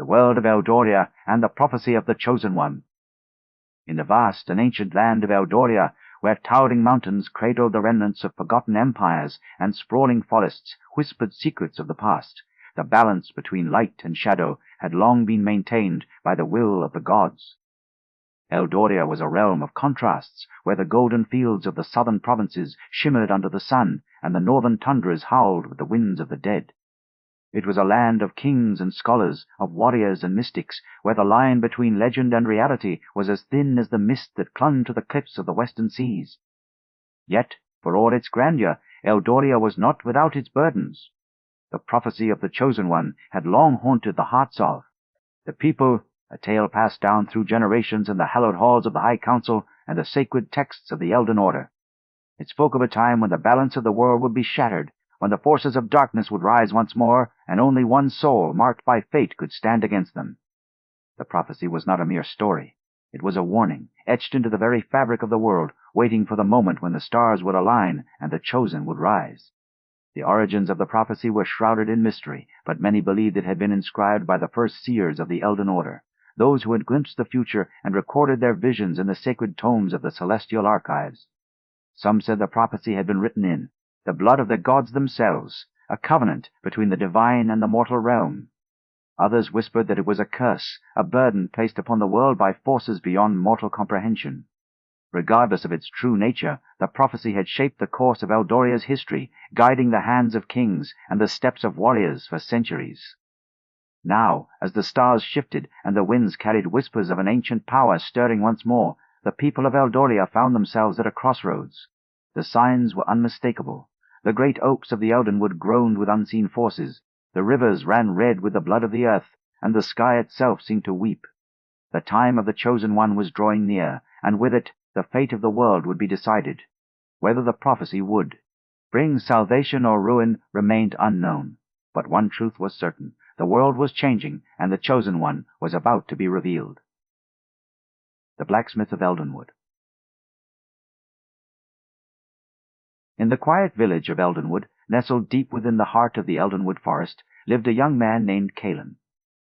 the world of Eldoria, and the prophecy of the Chosen One. In the vast and ancient land of Eldoria, where towering mountains cradled the remnants of forgotten empires and sprawling forests whispered secrets of the past, the balance between light and shadow had long been maintained by the will of the gods. Eldoria was a realm of contrasts, where the golden fields of the southern provinces shimmered under the sun, and the northern tundras howled with the winds of the dead. It was a land of kings and scholars, of warriors and mystics, where the line between legend and reality was as thin as the mist that clung to the cliffs of the western seas. Yet, for all its grandeur, Eldoria was not without its burdens. The prophecy of the Chosen One had long haunted the hearts of the people, a tale passed down through generations in the hallowed halls of the High Council and the sacred texts of the Elden Order. It spoke of a time when the balance of the world would be shattered, when the forces of darkness would rise once more, and only one soul marked by fate could stand against them. The prophecy was not a mere story. It was a warning, etched into the very fabric of the world, waiting for the moment when the stars would align and the chosen would rise. The origins of the prophecy were shrouded in mystery, but many believed it had been inscribed by the first seers of the Elden Order, those who had glimpsed the future and recorded their visions in the sacred tomes of the celestial archives. Some said the prophecy had been written in the blood of the gods themselves, a covenant between the divine and the mortal realm. Others whispered that it was a curse, a burden placed upon the world by forces beyond mortal comprehension. Regardless of its true nature, the prophecy had shaped the course of Eldoria's history, guiding the hands of kings and the steps of warriors for centuries. Now, as the stars shifted and the winds carried whispers of an ancient power stirring once more, the people of Eldoria found themselves at a crossroads. The signs were unmistakable. The great oaks of the Eldenwood groaned with unseen forces, the rivers ran red with the blood of the earth, and the sky itself seemed to weep. The time of the Chosen One was drawing near, and with it the fate of the world would be decided. Whether the prophecy would bring salvation or ruin remained unknown, but one truth was certain: the world was changing, and the Chosen One was about to be revealed. The Blacksmith of Eldenwood. In the quiet village of Eldenwood, nestled deep within the heart of the Eldenwood forest, lived a young man named Kaelen.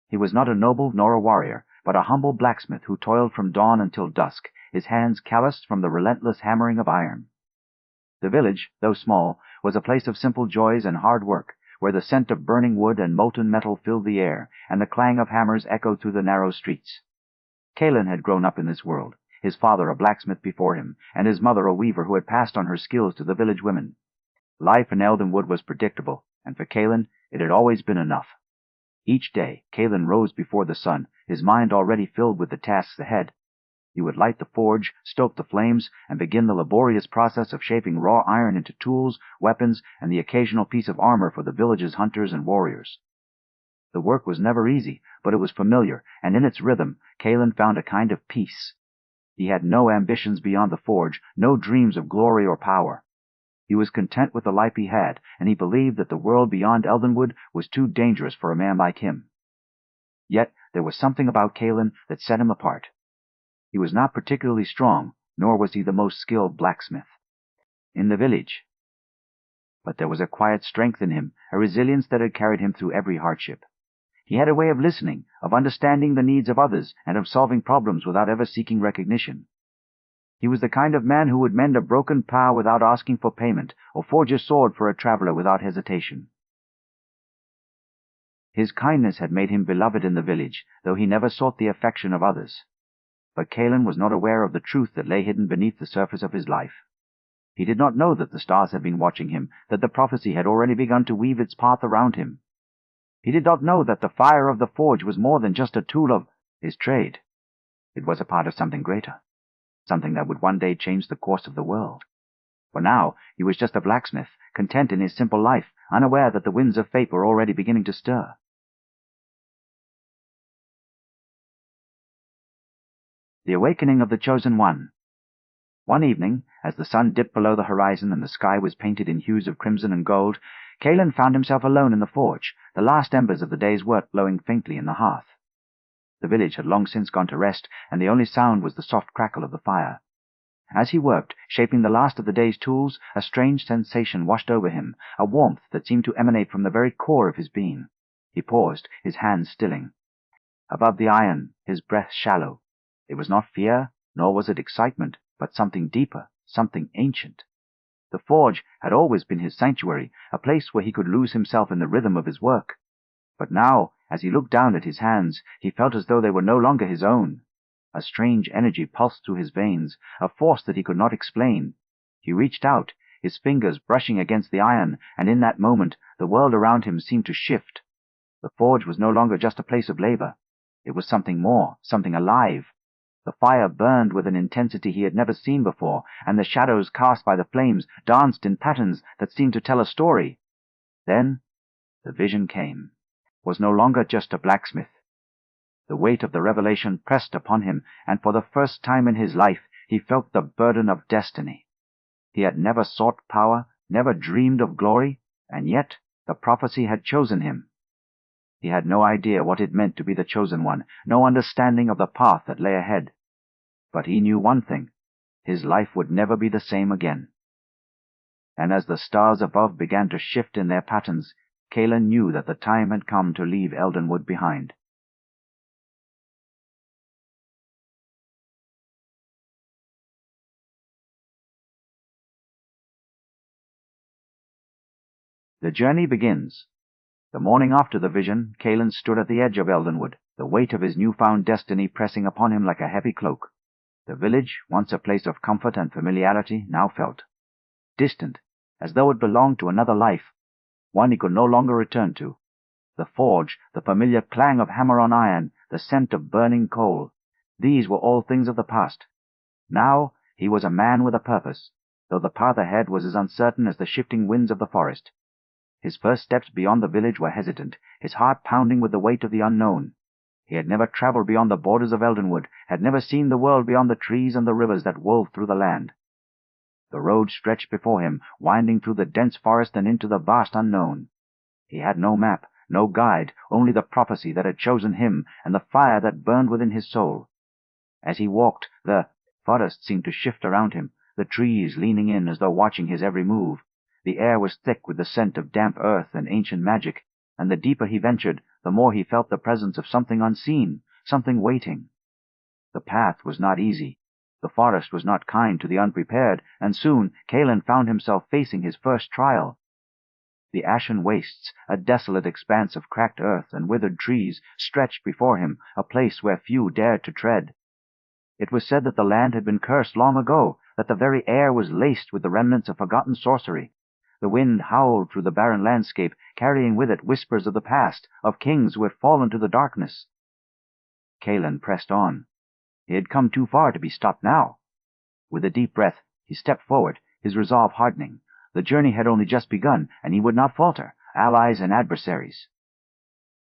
He was not a noble nor a warrior, but a humble blacksmith who toiled from dawn until dusk, his hands calloused from the relentless hammering of iron. The village, though small, was a place of simple joys and hard work, where the scent of burning wood and molten metal filled the air, and the clang of hammers echoed through the narrow streets. Kaelen had grown up in this world, his father a blacksmith before him, and his mother a weaver who had passed on her skills to the village women. Life in Eldenwood was predictable, and for Kaelen it had always been enough. Each day Kaelen rose before the sun, his mind already filled with the tasks ahead. He would light the forge, stoke the flames, and begin the laborious process of shaping raw iron into tools, weapons, and the occasional piece of armor for the village's hunters and warriors. The work was never easy, but it was familiar, and in its rhythm Kaelen found a kind of peace. He had no ambitions beyond the forge, no dreams of glory or power. He was content with the life he had, and he believed that the world beyond Eldenwood was too dangerous for a man like him. Yet there was something about Kaelen that set him apart. He was not particularly strong, nor was he the most skilled blacksmith in the village. But there was a quiet strength in him, a resilience that had carried him through every hardship. He had a way of listening, of understanding the needs of others, and of solving problems without ever seeking recognition. He was the kind of man who would mend a broken plow without asking for payment, or forge a sword for a traveler without hesitation. His kindness had made him beloved in the village, though he never sought the affection of others. But Kaelen was not aware of the truth that lay hidden beneath the surface of his life. He did not know that the stars had been watching him, that the prophecy had already begun to weave its path around him. He did not know that the fire of the forge was more than just a tool of his trade. It was a part of something greater, something that would one day change the course of the world. For now he was just a blacksmith, content in his simple life, unaware that the winds of fate were already beginning to stir. The Awakening of the Chosen One. One evening, as the sun dipped below the horizon and the sky was painted in hues of crimson and gold, Kaelen found himself alone in the forge, the last embers of the day's work glowing faintly in the hearth. The village had long since gone to rest, and the only sound was the soft crackle of the fire. As he worked, shaping the last of the day's tools, a strange sensation washed over him, a warmth that seemed to emanate from the very core of his being. He paused, his hands stilling. Above the iron, his breath shallow. It was not fear, nor was it excitement, but something deeper, something ancient. The forge had always been his sanctuary, a place where he could lose himself in the rhythm of his work. But now, as he looked down at his hands, he felt as though they were no longer his own. A strange energy pulsed through his veins, a force that he could not explain. He reached out, his fingers brushing against the iron, and in that moment the world around him seemed to shift. The forge was no longer just a place of labor. It was something more, something alive. The fire burned with an intensity he had never seen before, and the shadows cast by the flames danced in patterns that seemed to tell a story. Then the vision came. It was no longer just a blacksmith. The weight of the revelation pressed upon him, and for the first time in his life he felt the burden of destiny. He had never sought power, never dreamed of glory, and yet the prophecy had chosen him. He had no idea what it meant to be the chosen one, no understanding of the path that lay ahead. But he knew one thing: his life would never be the same again. And as the stars above began to shift in their patterns, Kaelen knew that the time had come to leave Eldenwood behind. The journey begins. The morning after the vision, Kaelen stood at the edge of Eldenwood, the weight of his newfound destiny pressing upon him like a heavy cloak. The village, once a place of comfort and familiarity, now felt distant, as though it belonged to another life, one he could no longer return to. The forge, the familiar clang of hammer on iron, the scent of burning coal, these were all things of the past. Now he was a man with a purpose, though the path ahead was as uncertain as the shifting winds of the forest. His first steps beyond the village were hesitant, his heart pounding with the weight of the unknown. He had never traveled beyond the borders of Eldenwood, had never seen the world beyond the trees and the rivers that wove through the land. The road stretched before him, winding through the dense forest and into the vast unknown. He had no map, no guide, only the prophecy that had chosen him and the fire that burned within his soul. As he walked, the forest seemed to shift around him, the trees leaning in as though watching his every move. The air was thick with the scent of damp earth and ancient magic, and the deeper he ventured, the more he felt the presence of something unseen, something waiting. The path was not easy. The forest was not kind to the unprepared, and soon Kaelen found himself facing his first trial. The ashen wastes, a desolate expanse of cracked earth and withered trees, stretched before him, a place where few dared to tread. It was said that the land had been cursed long ago, that the very air was laced with the remnants of forgotten sorcery. The wind howled through the barren landscape, carrying with it whispers of the past, of kings who had fallen to the darkness. Kaelen pressed on. He had come too far to be stopped now. With a deep breath, he stepped forward, his resolve hardening. The journey had only just begun, and he would not falter, allies and adversaries.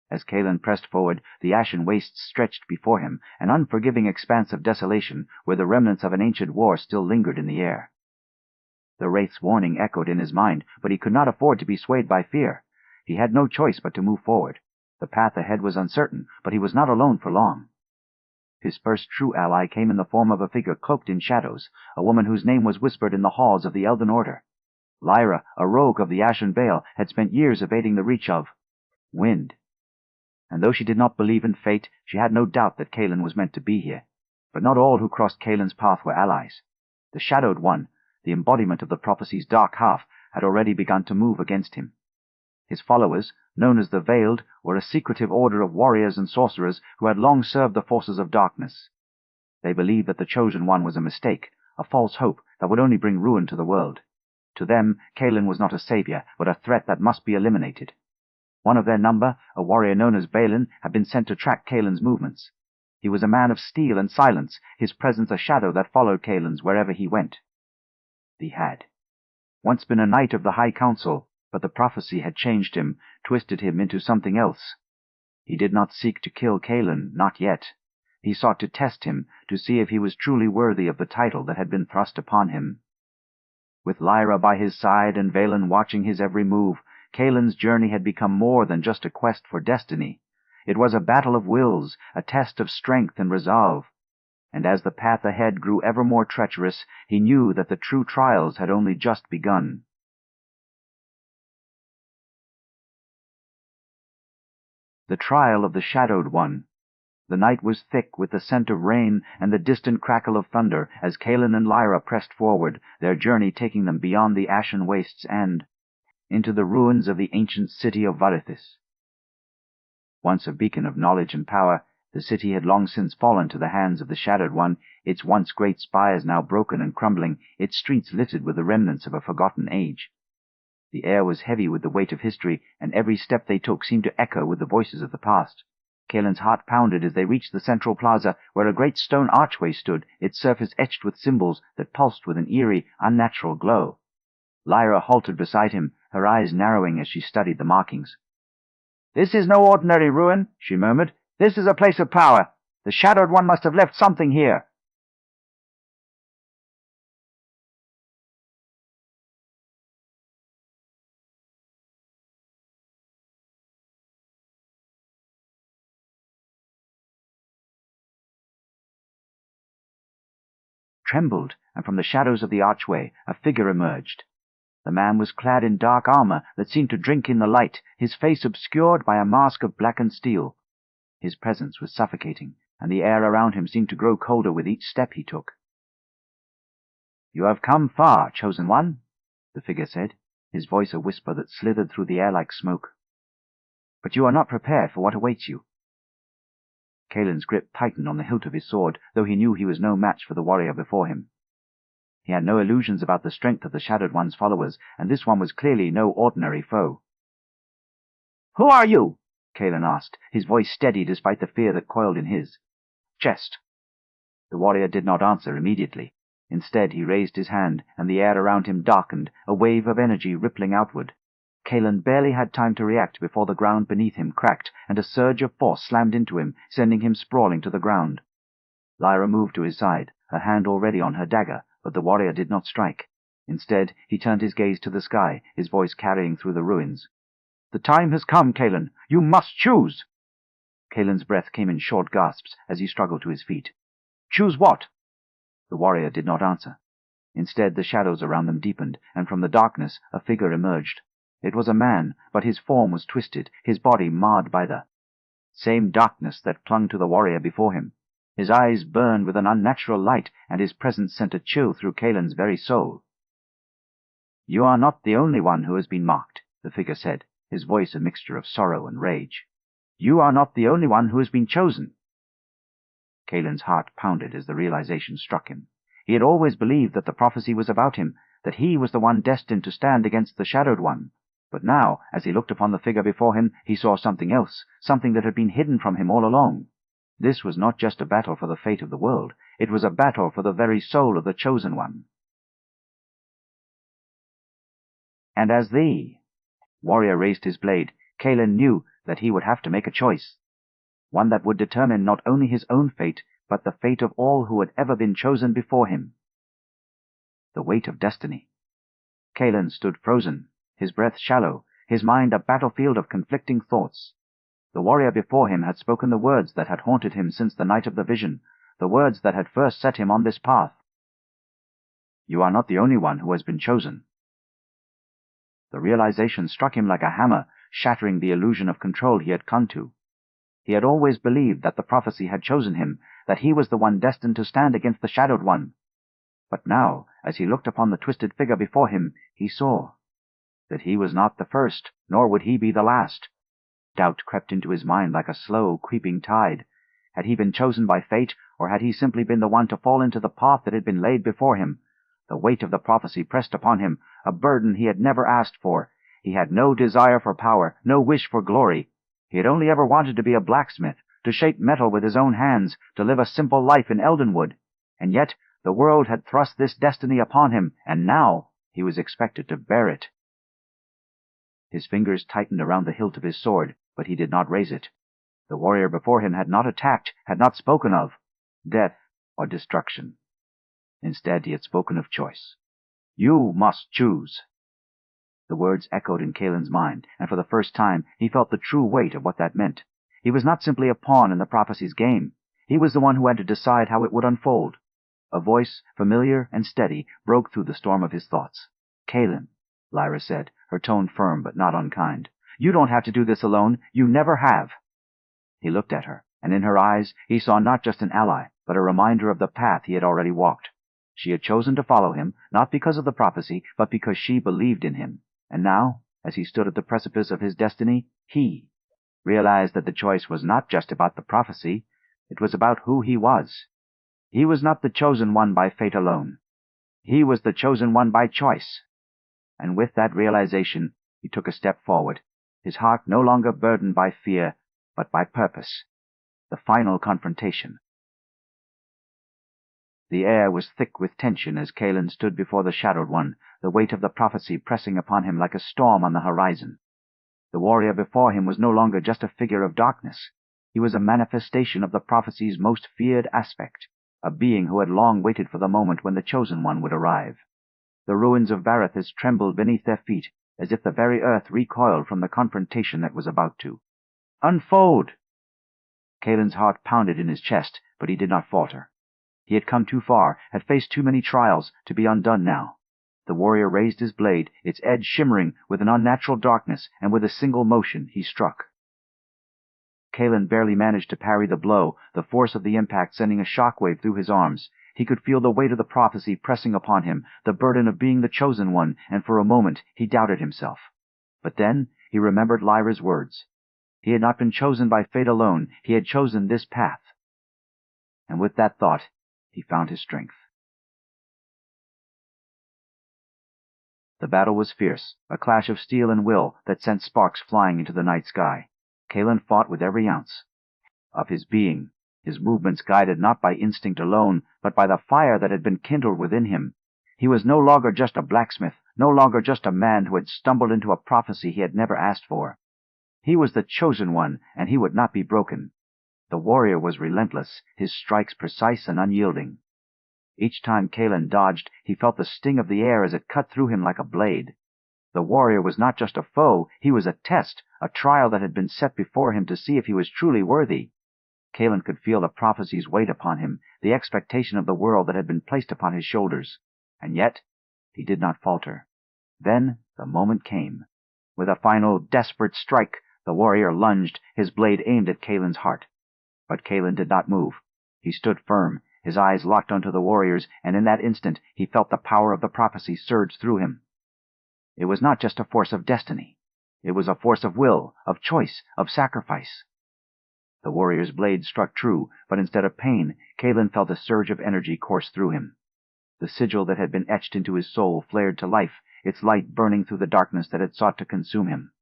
As Kaelen pressed forward, the ashen wastes stretched before him, an unforgiving expanse of desolation, where the remnants of an ancient war still lingered in the air. The wraith's warning echoed in his mind, but he could not afford to be swayed by fear. He had no choice but to move forward. The path ahead was uncertain, but he was not alone for long. His first true ally came in the form of a figure cloaked in shadows, a woman whose name was whispered in the halls of the Elden Order. Lyra, a rogue of the Ashen Vale, had spent years evading the reach of wind. And though she did not believe in fate, she had no doubt that Kaelen was meant to be here. But not all who crossed Kaelen's path were allies. The Shadowed One, the embodiment of the prophecy's dark half, had already begun to move against him. His followers, known as the Veiled, were a secretive order of warriors and sorcerers who had long served the forces of darkness. They believed that the Chosen One was a mistake, a false hope that would only bring ruin to the world. To them, Kaelen was not a savior, but a threat that must be eliminated. One of their number, a warrior known as Balin, had been sent to track Kaelen's movements. He was a man of steel and silence, his presence a shadow that followed Kaelen's wherever he went. He had once been a knight of the High Council, but the prophecy had changed him, twisted him into something else. He did not seek to kill Kaelen, not yet. He sought to test him, to see if he was truly worthy of the title that had been thrust upon him. With Lyra by his side and Valen watching his every move, Kaelen's journey had become more than just a quest for destiny. It was a battle of wills, a test of strength and resolve. And as the path ahead grew ever more treacherous, he knew that the true trials had only just begun. The trial of the Shadowed One. The night was thick with the scent of rain and the distant crackle of thunder as Kaelen and Lyra pressed forward, their journey taking them beyond the ashen wastes and into the ruins of the ancient city of Varithis. Once a beacon of knowledge and power, the city had long since fallen to the hands of the Shadowed One, its once great spires now broken and crumbling, its streets littered with the remnants of a forgotten age. The air was heavy with the weight of history, and every step they took seemed to echo with the voices of the past. Kaelen's heart pounded as they reached the central plaza, where a great stone archway stood, its surface etched with symbols that pulsed with an eerie, unnatural glow. Lyra halted beside him, her eyes narrowing as she studied the markings. "This is no ordinary ruin," she murmured. "This is a place of power. The Shadowed One must have left something here." Trembled, and from the shadows of the archway a figure emerged. The man was clad in dark armor that seemed to drink in the light, his face obscured by a mask of blackened steel. His presence was suffocating, and the air around him seemed to grow colder with each step he took. "You have come far, Chosen One," the figure said, his voice a whisper that slithered through the air like smoke. "But you are not prepared for what awaits you." Kaelen's grip tightened on the hilt of his sword, though he knew he was no match for the warrior before him. He had no illusions about the strength of the Shadowed One's followers, and this one was clearly no ordinary foe. "Who are you?" Kaelen asked, his voice steady despite the fear that coiled in his. "Chest." The warrior did not answer immediately. Instead, he raised his hand, and the air around him darkened, a wave of energy rippling outward. Kaelen barely had time to react before the ground beneath him cracked, and a surge of force slammed into him, sending him sprawling to the ground. Lyra moved to his side, her hand already on her dagger, but the warrior did not strike. Instead, he turned his gaze to the sky, his voice carrying through the ruins. "The time has come, Kaelen. You must choose." Kaelen's breath came in short gasps as he struggled to his feet. "Choose what?" The warrior did not answer. Instead, the shadows around them deepened, and from the darkness a figure emerged. It was a man, but his form was twisted, his body marred by the same darkness that clung to the warrior before him. His eyes burned with an unnatural light, and his presence sent a chill through Kaelen's very soul. "You are not the only one who has been marked," the figure said, his voice a mixture of sorrow and rage. "You are not the only one who has been chosen." Kaelen's heart pounded as the realization struck him. He had always believed that the prophecy was about him, that he was the one destined to stand against the Shadowed One. But now, as he looked upon the figure before him, he saw something else, something that had been hidden from him all along. This was not just a battle for the fate of the world. It was a battle for the very soul of the Chosen One. "And as the warrior raised his blade, Kaelen knew that he would have to make a choice. One that would determine not only his own fate, but the fate of all who had ever been chosen before him. The weight of destiny. Kaelen stood frozen, his breath shallow, his mind a battlefield of conflicting thoughts. The warrior before him had spoken the words that had haunted him since the night of the vision, the words that had first set him on this path. "You are not the only one who has been chosen." The realization struck him like a hammer, shattering the illusion of control he had clung to. He had always believed that the prophecy had chosen him, that he was the one destined to stand against the Shadowed One. But now, as he looked upon the twisted figure before him, he saw that he was not the first, nor would he be the last. Doubt crept into his mind like a slow, creeping tide. Had he been chosen by fate, or had he simply been the one to fall into the path that had been laid before him? The weight of the prophecy pressed upon him, a burden he had never asked for. He had no desire for power, no wish for glory. He had only ever wanted to be a blacksmith, to shape metal with his own hands, to live a simple life in Eldenwood. And yet the world had thrust this destiny upon him, and now he was expected to bear it. His fingers tightened around the hilt of his sword, but he did not raise it. The warrior before him had not attacked, had not spoken of death or destruction. Instead, he had spoken of choice. "You must choose." The words echoed in Kaelen's mind, and for the first time he felt the true weight of what that meant. He was not simply a pawn in the prophecy's game. He was the one who had to decide how it would unfold. A voice, familiar and steady, broke through the storm of his thoughts. "Kaelen," Lyra said, her tone firm but not unkind. "You don't have to do this alone. You never have." He looked at her, and in her eyes he saw not just an ally, but a reminder of the path he had already walked. She had chosen to follow him, not because of the prophecy, but because she believed in him. And now, as he stood at the precipice of his destiny, he realized that the choice was not just about the prophecy, it was about who he was. He was not the chosen one by fate alone. He was the chosen one by choice. And with that realization, he took a step forward, his heart no longer burdened by fear, but by purpose. The final confrontation. The air was thick with tension as Kaelen stood before the Shadowed One, the weight of the prophecy pressing upon him like a storm on the horizon. The warrior before him was no longer just a figure of darkness. He was a manifestation of the prophecy's most feared aspect, a being who had long waited for the moment when the Chosen One would arrive. The ruins of Varithus trembled beneath their feet, as if the very earth recoiled from the confrontation that was about to. "Unfold!" Kaelen's heart pounded in his chest, but he did not falter. He had come too far, had faced too many trials, to be undone now. The warrior raised his blade, its edge shimmering with an unnatural darkness, and with a single motion he struck. Kaelen barely managed to parry the blow, the force of the impact sending a shockwave through his arms. He could feel the weight of the prophecy pressing upon him, the burden of being the chosen one, and for a moment he doubted himself. But then he remembered Lyra's words. He had not been chosen by fate alone, he had chosen this path. And with that thought, he found his strength. The battle was fierce, a clash of steel and will that sent sparks flying into the night sky. Kaelen fought with every ounce of his being, his movements guided not by instinct alone, but by the fire that had been kindled within him. He was no longer just a blacksmith, no longer just a man who had stumbled into a prophecy he had never asked for. He was the chosen one, and he would not be broken. The warrior was relentless, his strikes precise and unyielding. Each time Kaelen dodged, he felt the sting of the air as it cut through him like a blade. The warrior was not just a foe, he was a test, a trial that had been set before him to see if he was truly worthy. Kaelen could feel the prophecy's weight upon him, the expectation of the world that had been placed upon his shoulders. And yet, he did not falter. Then the moment came. With a final, desperate strike, the warrior lunged, his blade aimed at Kaelen's heart. But Kaelen did not move. He stood firm, his eyes locked onto the warrior's, and in that instant he felt the power of the prophecy surge through him. It was not just a force of destiny. It was a force of will, of choice, of sacrifice. The warrior's blade struck true, but instead of pain, Kaelen felt a surge of energy course through him. The sigil that had been etched into his soul flared to life, its light burning through the darkness that had sought to consume him.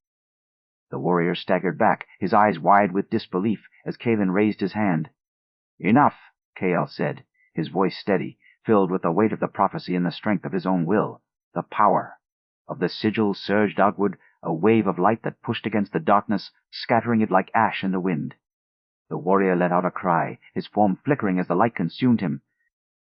The warrior staggered back, his eyes wide with disbelief, as Kaelen raised his hand. "Enough," Kael said, his voice steady, filled with the weight of the prophecy and the strength of his own will. The power of the sigil surged outward, a wave of light that pushed against the darkness, scattering it like ash in the wind. The warrior let out a cry, his form flickering as the light consumed him.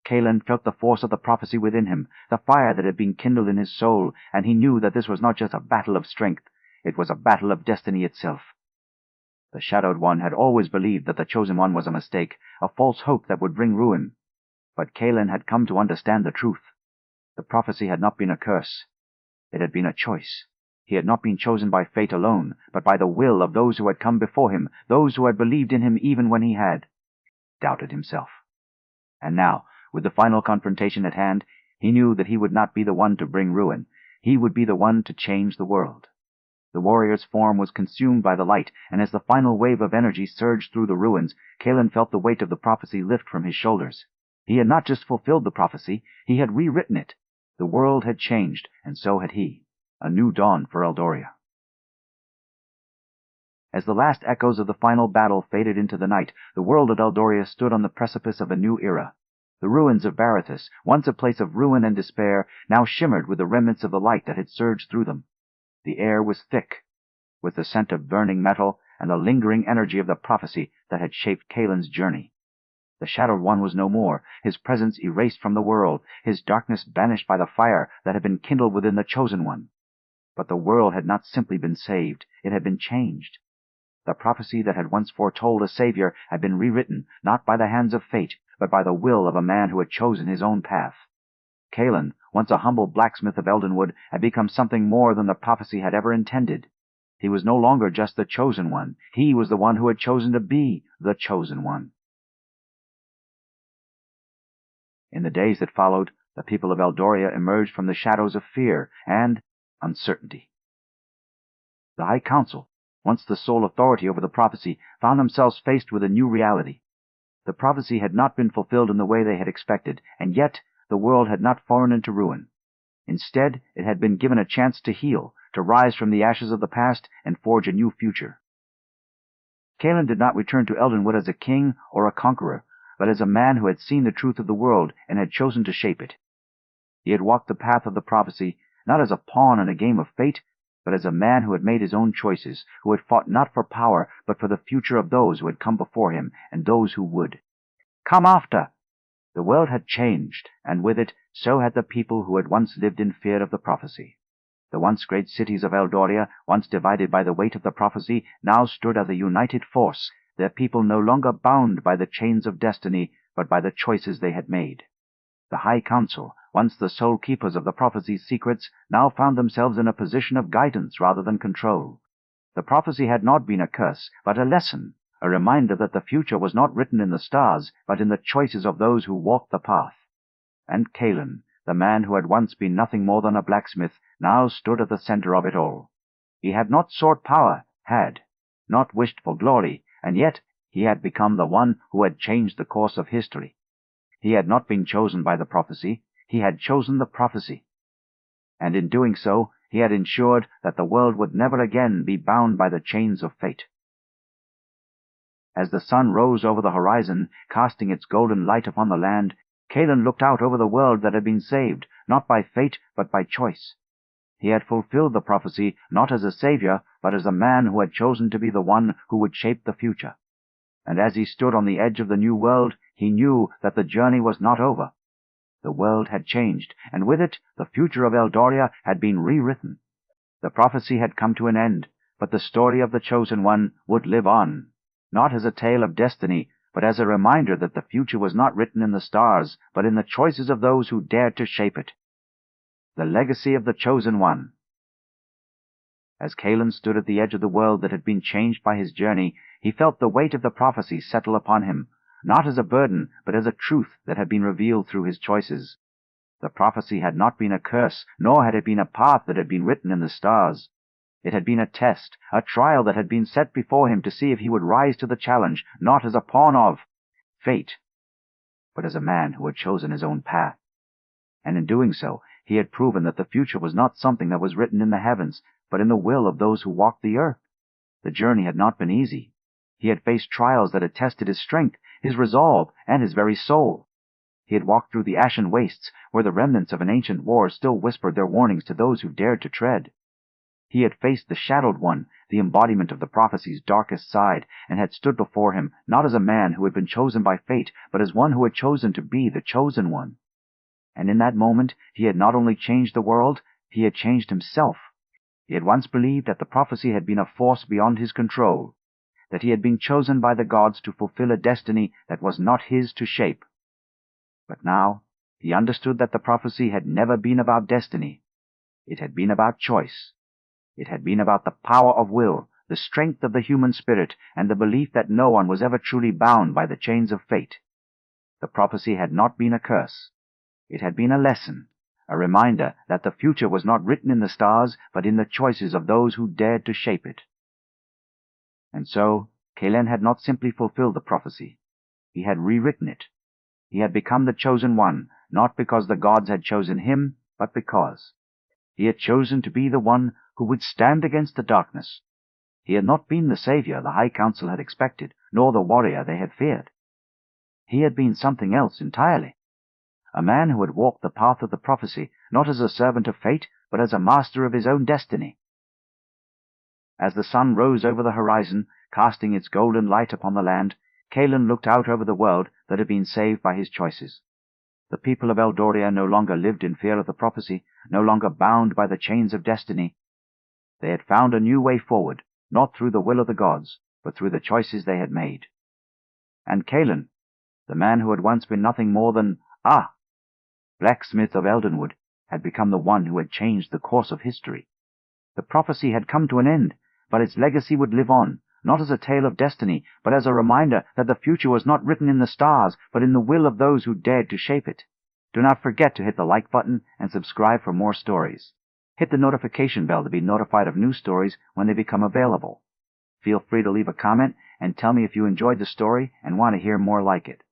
Kaelen felt the force of the prophecy within him, the fire that had been kindled in his soul, and he knew that this was not just a battle of strength, it was a battle of destiny itself. The Shadowed One had always believed that the Chosen One was a mistake, a false hope that would bring ruin. But Kaelen had come to understand the truth. The prophecy had not been a curse. It had been a choice. He had not been chosen by fate alone, but by the will of those who had come before him, those who had believed in him even when he had doubted himself. And now, with the final confrontation at hand, he knew that he would not be the one to bring ruin. He would be the one to change the world. The warrior's form was consumed by the light, and as the final wave of energy surged through the ruins, Kaelen felt the weight of the prophecy lift from his shoulders. He had not just fulfilled the prophecy, he had rewritten it. The world had changed, and so had he. A new dawn for Eldoria. As the last echoes of the final battle faded into the night, the world of Eldoria stood on the precipice of a new era. The ruins of Varithus, once a place of ruin and despair, now shimmered with the remnants of the light that had surged through them. The air was thick with the scent of burning metal and the lingering energy of the prophecy that had shaped Kaelen's journey. The Shadowed One was no more, his presence erased from the world, his darkness banished by the fire that had been kindled within the Chosen One. But the world had not simply been saved, it had been changed. The prophecy that had once foretold a savior had been rewritten, not by the hands of fate, but by the will of a man who had chosen his own path. Kaelen, once a humble blacksmith of Eldenwood, had become something more than the prophecy had ever intended. He was no longer just the chosen one. He was the one who had chosen to be the chosen one. In the days that followed, the people of Eldoria emerged from the shadows of fear and uncertainty. The High Council, once the sole authority over the prophecy, found themselves faced with a new reality. The prophecy had not been fulfilled in the way they had expected, and yet the world had not fallen into ruin. Instead, it had been given a chance to heal, to rise from the ashes of the past and forge a new future. Kaelen did not return to Eldenwood as a king or a conqueror, but as a man who had seen the truth of the world and had chosen to shape it. He had walked the path of the prophecy, not as a pawn in a game of fate, but as a man who had made his own choices, who had fought not for power, but for the future of those who had come before him and those who would. Come after! The world had changed, and with it, so had the people who had once lived in fear of the prophecy. The once great cities of Eldoria, once divided by the weight of the prophecy, now stood as a united force, their people no longer bound by the chains of destiny, but by the choices they had made. The High Council, once the sole keepers of the prophecy's secrets, now found themselves in a position of guidance rather than control. The prophecy had not been a curse, but a lesson, a reminder that the future was not written in the stars, but in the choices of those who walked the path. And Kaelen, the man who had once been nothing more than a blacksmith, now stood at the center of it all. He had not sought power, had not wished for glory, and yet he had become the one who had changed the course of history. He had not been chosen by the prophecy, he had chosen the prophecy. And in doing so, he had ensured that the world would never again be bound by the chains of fate. As the sun rose over the horizon, casting its golden light upon the land, Kaelen looked out over the world that had been saved, not by fate, but by choice. He had fulfilled the prophecy not as a savior, but as a man who had chosen to be the one who would shape the future. And as he stood on the edge of the new world, he knew that the journey was not over. The world had changed, and with it the future of Eldoria had been rewritten. The prophecy had come to an end, but the story of the chosen one would live on, not as a tale of destiny, but as a reminder that the future was not written in the stars, but in the choices of those who dared to shape it. The legacy of the chosen one. As Kaelen stood at the edge of the world that had been changed by his journey, he felt the weight of the prophecy settle upon him, not as a burden, but as a truth that had been revealed through his choices. The prophecy had not been a curse, nor had it been a path that had been written in the stars. It had been a test, a trial that had been set before him to see if he would rise to the challenge, not as a pawn of fate, but as a man who had chosen his own path. And in doing so, he had proven that the future was not something that was written in the heavens, but in the will of those who walked the earth. The journey had not been easy. He had faced trials that had tested his strength, his resolve, and his very soul. He had walked through the ashen wastes, where the remnants of an ancient war still whispered their warnings to those who dared to tread. He had faced the Shadowed One, the embodiment of the prophecy's darkest side, and had stood before him, not as a man who had been chosen by fate, but as one who had chosen to be the chosen one. And in that moment, he had not only changed the world, he had changed himself. He had once believed that the prophecy had been a force beyond his control, that he had been chosen by the gods to fulfill a destiny that was not his to shape. But now he understood that the prophecy had never been about destiny. It had been about choice. It had been about the power of will, the strength of the human spirit, and the belief that no one was ever truly bound by the chains of fate. The prophecy had not been a curse. It had been a lesson, a reminder that the future was not written in the stars, but in the choices of those who dared to shape it. And so, Kaelen had not simply fulfilled the prophecy. He had rewritten it. He had become the chosen one, not because the gods had chosen him, but because he had chosen to be the one who would stand against the darkness. He had not been the savior the High Council had expected, nor the warrior they had feared. He had been something else entirely. A man who had walked the path of the prophecy, not as a servant of fate, but as a master of his own destiny. As the sun rose over the horizon, casting its golden light upon the land, Kaelen looked out over the world that had been saved by his choices. The people of Eldoria no longer lived in fear of the prophecy, no longer bound by the chains of destiny. They had found a new way forward, not through the will of the gods, but through the choices they had made. And Kaelen, the man who had once been nothing more than Blacksmith of Eldenwood, had become the one who had changed the course of history. The prophecy had come to an end, but its legacy would live on, not as a tale of destiny, but as a reminder that the future was not written in the stars, but in the will of those who dared to shape it. Do not forget to hit the like button and subscribe for more stories. Hit the notification bell to be notified of new stories when they become available. Feel free to leave a comment and tell me if you enjoyed the story and want to hear more like it.